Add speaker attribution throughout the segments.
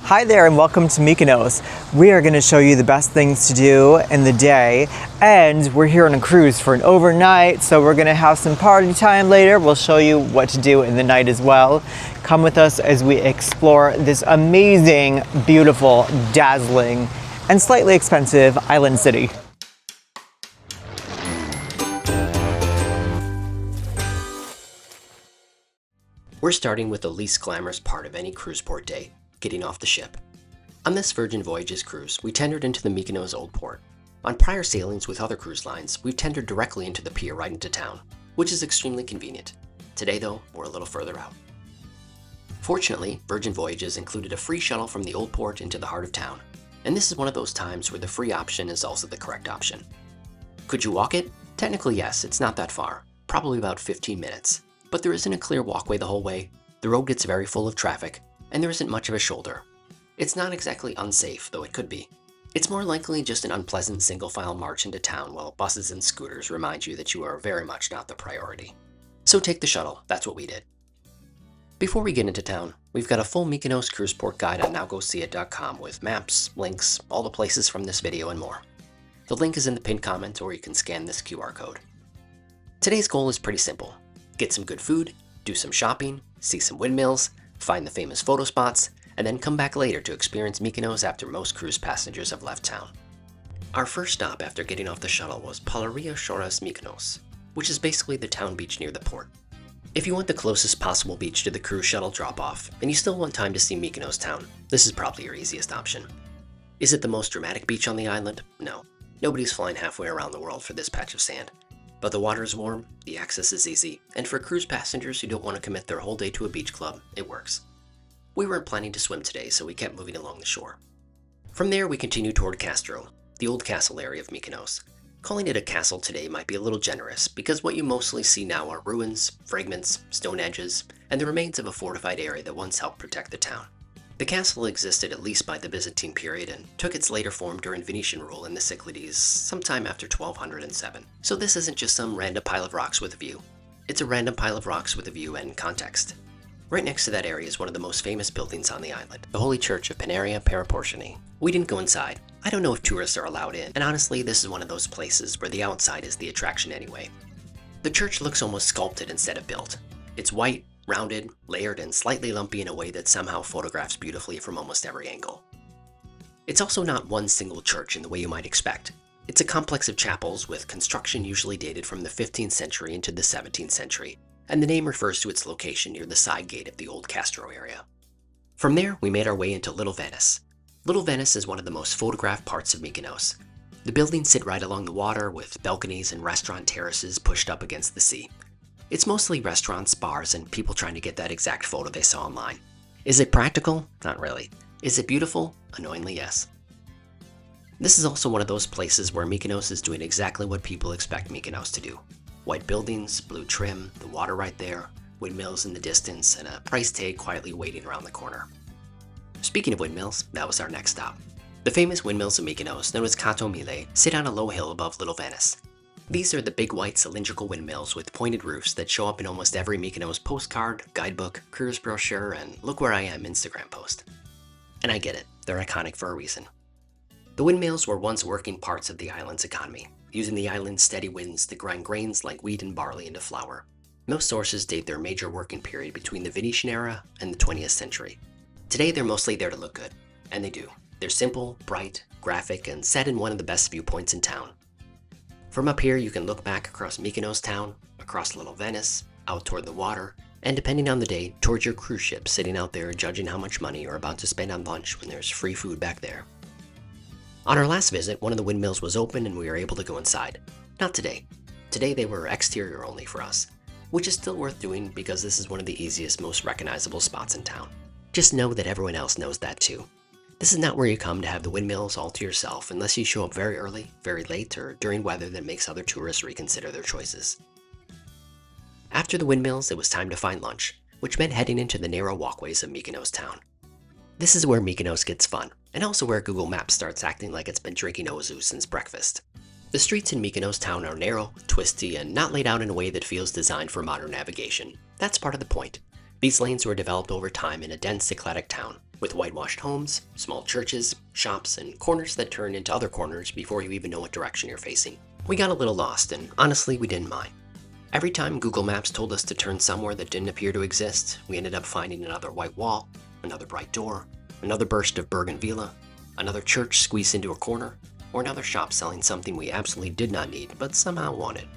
Speaker 1: Hi there and welcome to Mykonos. We are going to show you the best things to do in the day, and we're here on a cruise for an overnight, so we're going to have some party time later. We'll show you what to do in the night as well. Come with us as we explore this amazing, beautiful, dazzling, and slightly expensive island city.
Speaker 2: We're starting with the least glamorous part of any cruise port day, getting off the ship. On this Virgin Voyages cruise, we tendered into the Mykonos Old Port. On prior sailings with other cruise lines, we've tendered directly into the pier right into town, which is extremely convenient. Today though, we're a little further out. Fortunately, Virgin Voyages included a free shuttle from the Old Port into the heart of town, and this is one of those times where the free option is also the correct option. Could you walk it? Technically yes, it's not that far, probably about 15 minutes. But there isn't a clear walkway the whole way, the road gets very full of traffic, and there isn't much of a shoulder. It's not exactly unsafe, though it could be. It's more likely just an unpleasant single-file march into town while buses and scooters remind you that you are very much not the priority. So take the shuttle, that's what we did. Before we get into town, we've got a full Mykonos cruise port guide on nowgoseeit.com with maps, links, all the places from this video and more. The link is in the pinned comment, or you can scan this QR code. Today's goal is pretty simple. Get some good food, do some shopping, see some windmills, find the famous photo spots, and then come back later to experience Mykonos after most cruise passengers have left town. Our first stop after getting off the shuttle was Panagia Mykonos, which is basically the town beach near the port. If you want the closest possible beach to the cruise shuttle drop-off, and you still want time to see Mykonos Town, this is probably your easiest option. Is it the most dramatic beach on the island? No. Nobody's flying halfway around the world for this patch of sand. But the water is warm, the access is easy, and for cruise passengers who don't want to commit their whole day to a beach club, it works. We weren't planning to swim today, so we kept moving along the shore. From there, we continued toward Kastro, the old castle area of Mykonos. Calling it a castle today might be a little generous, because what you mostly see now are ruins, fragments, stone edges, and the remains of a fortified area that once helped protect the town. The castle existed at least by the Byzantine period and took its later form during Venetian rule in the Cyclades sometime after 1207. So this isn't just some random pile of rocks with a view. It's a random pile of rocks with a view and context. Right next to that area is one of the most famous buildings on the island, the Holy Church of Panagia Paraportiani. We didn't go inside. I don't know if tourists are allowed in, and honestly this is one of those places where the outside is the attraction anyway. The church looks almost sculpted instead of built. It's white, rounded, layered, and slightly lumpy in a way that somehow photographs beautifully from almost every angle. It's also not one single church in the way you might expect. It's a complex of chapels with construction usually dated from the 15th century into the 17th century, and the name refers to its location near the side gate of the old Kastro area. From there, we made our way into Little Venice. Little Venice is one of the most photographed parts of Mykonos. The buildings sit right along the water with balconies and restaurant terraces pushed up against the sea. It's mostly restaurants, bars, and people trying to get that exact photo they saw online. Is it practical? Not really. Is it beautiful? Annoyingly, yes. This is also one of those places where Mykonos is doing exactly what people expect Mykonos to do. White buildings, blue trim, the water right there, windmills in the distance, and a price tag quietly waiting around the corner. Speaking of windmills, that was our next stop. The famous windmills of Mykonos, known as Kato Mili, sit on a low hill above Little Venice. These are the big white cylindrical windmills with pointed roofs that show up in almost every Mykonos postcard, guidebook, cruise brochure, and look where I am Instagram post. And I get it, they're iconic for a reason. The windmills were once working parts of the island's economy, using the island's steady winds to grind grains like wheat and barley into flour. Most sources date their major working period between the Venetian era and the 20th century. Today they're mostly there to look good, and they do. They're simple, bright, graphic, and set in one of the best viewpoints in town. From up here, you can look back across Mykonos Town, across Little Venice, out toward the water, and depending on the day, towards your cruise ship sitting out there judging how much money you're about to spend on lunch when there's free food back there. On our last visit, one of the windmills was open and we were able to go inside. Not today. Today they were exterior only for us, which is still worth doing because this is one of the easiest, most recognizable spots in town. Just know that everyone else knows that too. This is not where you come to have the windmills all to yourself unless you show up very early, very late, or during weather that makes other tourists reconsider their choices. After the windmills, it was time to find lunch, which meant heading into the narrow walkways of Mykonos Town. This is where Mykonos gets fun, and also where Google Maps starts acting like it's been drinking Ozu since breakfast. The streets in Mykonos Town are narrow, twisty, and not laid out in a way that feels designed for modern navigation. That's part of the point. These lanes were developed over time in a dense Cycladic town, with whitewashed homes, small churches, shops, and corners that turn into other corners before you even know what direction you're facing. We got a little lost, and honestly, we didn't mind. Every time Google Maps told us to turn somewhere that didn't appear to exist, we ended up finding another white wall, another bright door, another burst of bougainvillea, another church squeezed into a corner, or another shop selling something we absolutely did not need but somehow wanted.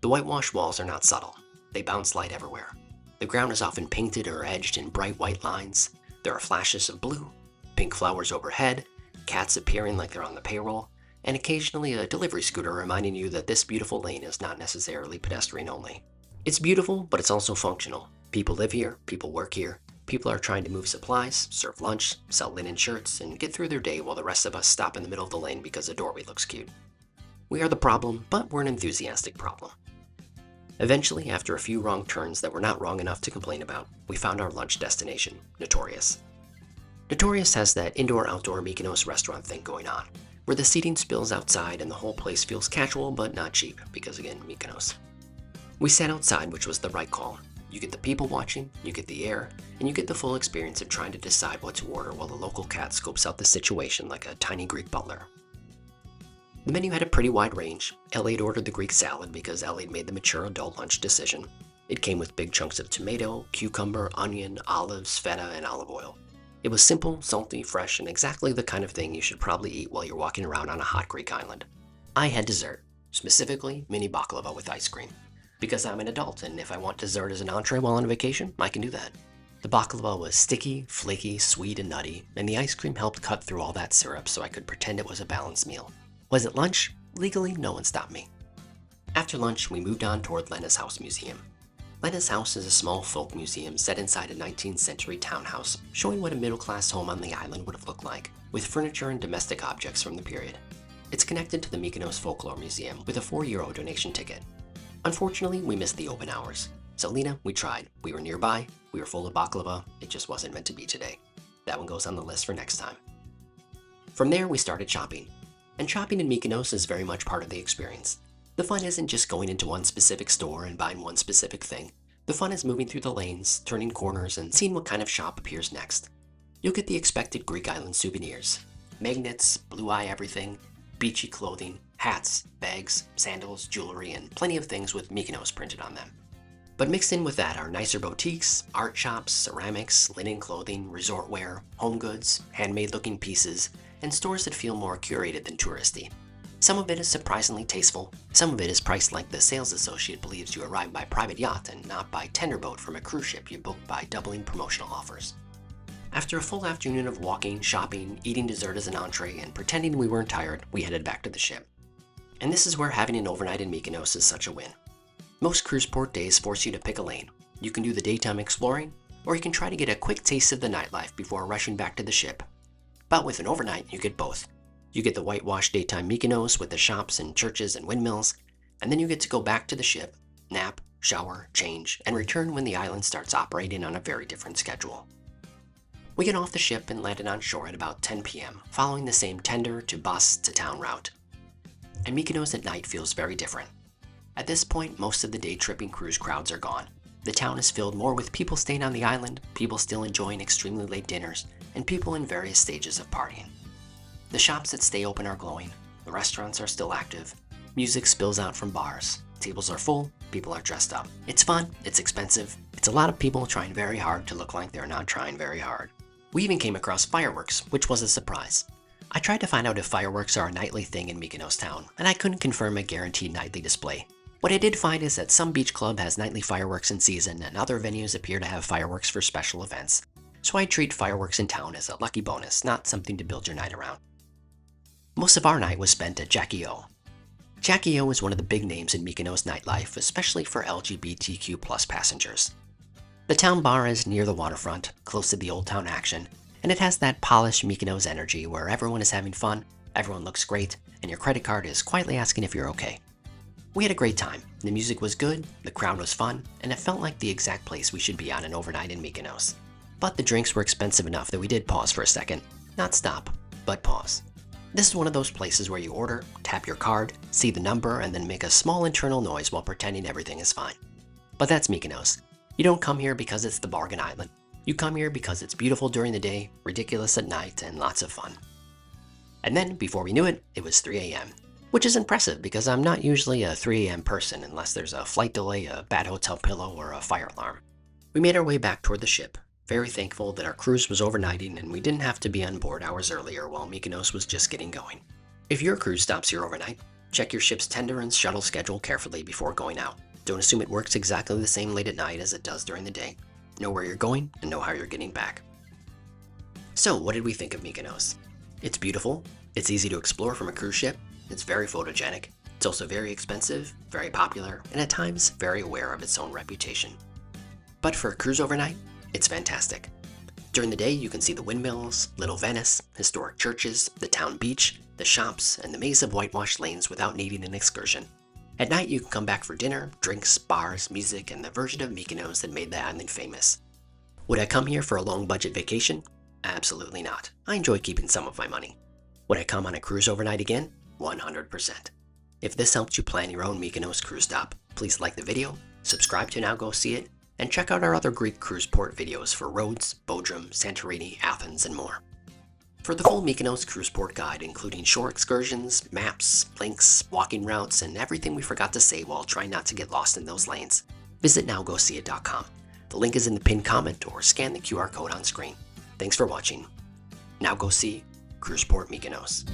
Speaker 2: The whitewashed walls are not subtle. They bounce light everywhere. The ground is often painted or edged in bright white lines. There are flashes of blue, pink flowers overhead, cats appearing like they're on the payroll, and occasionally a delivery scooter reminding you that this beautiful lane is not necessarily pedestrian only. It's beautiful, but it's also functional. People live here, people work here, people are trying to move supplies, serve lunch, sell linen shirts, and get through their day while the rest of us stop in the middle of the lane because a doorway looks cute. We are the problem, but we're an enthusiastic problem. Eventually, after a few wrong turns that were not wrong enough to complain about, we found our lunch destination, Notorious. Notorious has that indoor-outdoor Mykonos restaurant thing going on, where the seating spills outside and the whole place feels casual but not cheap, because again, Mykonos. We sat outside, which was the right call. You get the people watching, you get the air, and you get the full experience of trying to decide what to order while the local cat scopes out the situation like a tiny Greek butler. The menu had a pretty wide range. Elliot ordered the Greek salad because Elliot made the mature adult lunch decision. It came with big chunks of tomato, cucumber, onion, olives, feta, and olive oil. It was simple, salty, fresh, and exactly the kind of thing you should probably eat while you're walking around on a hot Greek island. I had dessert, specifically mini baklava with ice cream, because I'm an adult and if I want dessert as an entree while on vacation, I can do that. The baklava was sticky, flaky, sweet, and nutty, and the ice cream helped cut through all that syrup so I could pretend it was a balanced meal. Was it lunch? Legally, no one stopped me. After lunch, we moved on toward Lena's House Museum. Lena's House is a small folk museum set inside a 19th century townhouse, showing what a middle-class home on the island would have looked like, with furniture and domestic objects from the period. It's connected to the Mykonos Folklore Museum with a €4 donation ticket. Unfortunately, we missed the open hours. So Lena, we tried. We were nearby, we were full of baklava, it just wasn't meant to be today. That one goes on the list for next time. From there, we started shopping. And shopping in Mykonos is very much part of the experience. The fun isn't just going into one specific store and buying one specific thing. The fun is moving through the lanes, turning corners, and seeing what kind of shop appears next. You'll get the expected Greek island souvenirs. Magnets, blue eye everything, beachy clothing, hats, bags, sandals, jewelry, and plenty of things with Mykonos printed on them. But mixed in with that are nicer boutiques, art shops, ceramics, linen clothing, resort wear, home goods, handmade looking pieces, and stores that feel more curated than touristy. Some of it is surprisingly tasteful, some of it is priced like the sales associate believes you arrived by private yacht and not by tender boat from a cruise ship you booked by doubling promotional offers. After a full afternoon of walking, shopping, eating dessert as an entree, and pretending we weren't tired, we headed back to the ship. And this is where having an overnight in Mykonos is such a win. Most cruise port days force you to pick a lane. You can do the daytime exploring, or you can try to get a quick taste of the nightlife before rushing back to the ship. But with an overnight, you get both. You get the whitewashed daytime Mykonos with the shops and churches and windmills, and then you get to go back to the ship, nap, shower, change, and return when the island starts operating on a very different schedule. We get off the ship and landed on shore at about 10 p.m., following the same tender to bus to town route. And Mykonos at night feels very different. At this point, most of the day-tripping cruise crowds are gone. The town is filled more with people staying on the island, people still enjoying extremely late dinners, and people in various stages of partying. The shops that stay open are glowing, the restaurants are still active, music spills out from bars, tables are full, people are dressed up. It's fun, it's expensive, it's a lot of people trying very hard to look like they're not trying very hard. We even came across fireworks, which was a surprise. I tried to find out if fireworks are a nightly thing in Mykonos Town, and I couldn't confirm a guaranteed nightly display. What I did find is that some beach club has nightly fireworks in season, and other venues appear to have fireworks for special events. So I treat fireworks in town as a lucky bonus, not something to build your night around. Most of our night was spent at Jackie O. Jackie O is one of the big names in Mykonos nightlife, especially for LGBTQ+ passengers. The town bar is near the waterfront, close to the old town action, and it has that polished Mykonos energy where everyone is having fun, everyone looks great, and your credit card is quietly asking if you're okay. We had a great time. The music was good, the crowd was fun, and it felt like the exact place we should be on an overnight in Mykonos. But the drinks were expensive enough that we did pause for a second. Not stop, but pause. This is one of those places where you order, tap your card, see the number, and then make a small internal noise while pretending everything is fine. But that's Mykonos. You don't come here because it's the bargain island. You come here because it's beautiful during the day, ridiculous at night, and lots of fun. And then, before we knew it, it was 3 a.m. Which is impressive because I'm not usually a 3 a.m. person unless there's a flight delay, a bad hotel pillow, or a fire alarm. We made our way back toward the ship, very thankful that our cruise was overnighting and we didn't have to be on board hours earlier while Mykonos was just getting going. If your cruise stops here overnight, check your ship's tender and shuttle schedule carefully before going out. Don't assume it works exactly the same late at night as it does during the day. Know where you're going and know how you're getting back. So, what did we think of Mykonos? It's beautiful, it's easy to explore from a cruise ship, it's very photogenic, it's also very expensive, very popular, and at times very aware of its own reputation. But for a cruise overnight, it's fantastic. During the day, you can see the windmills, Little Venice, historic churches, the town beach, the shops, and the maze of whitewashed lanes without needing an excursion. At night, you can come back for dinner, drinks, bars, music, and the version of Mykonos that made the island famous. Would I come here for a long budget vacation? Absolutely not. I enjoy keeping some of my money. Would I come on a cruise overnight again? 100%. If this helped you plan your own Mykonos cruise stop, please like the video, subscribe to Now Go See It, and check out our other Greek cruise port videos for Rhodes, Bodrum, Santorini, Athens, and more. For the full Mykonos cruise port guide, including shore excursions, maps, links, walking routes, and everything we forgot to say while trying not to get lost in those lanes, visit nowgoseeit.com. The link is in the pinned comment or scan the QR code on screen. Thanks for watching. Now go see Cruise Port Mykonos.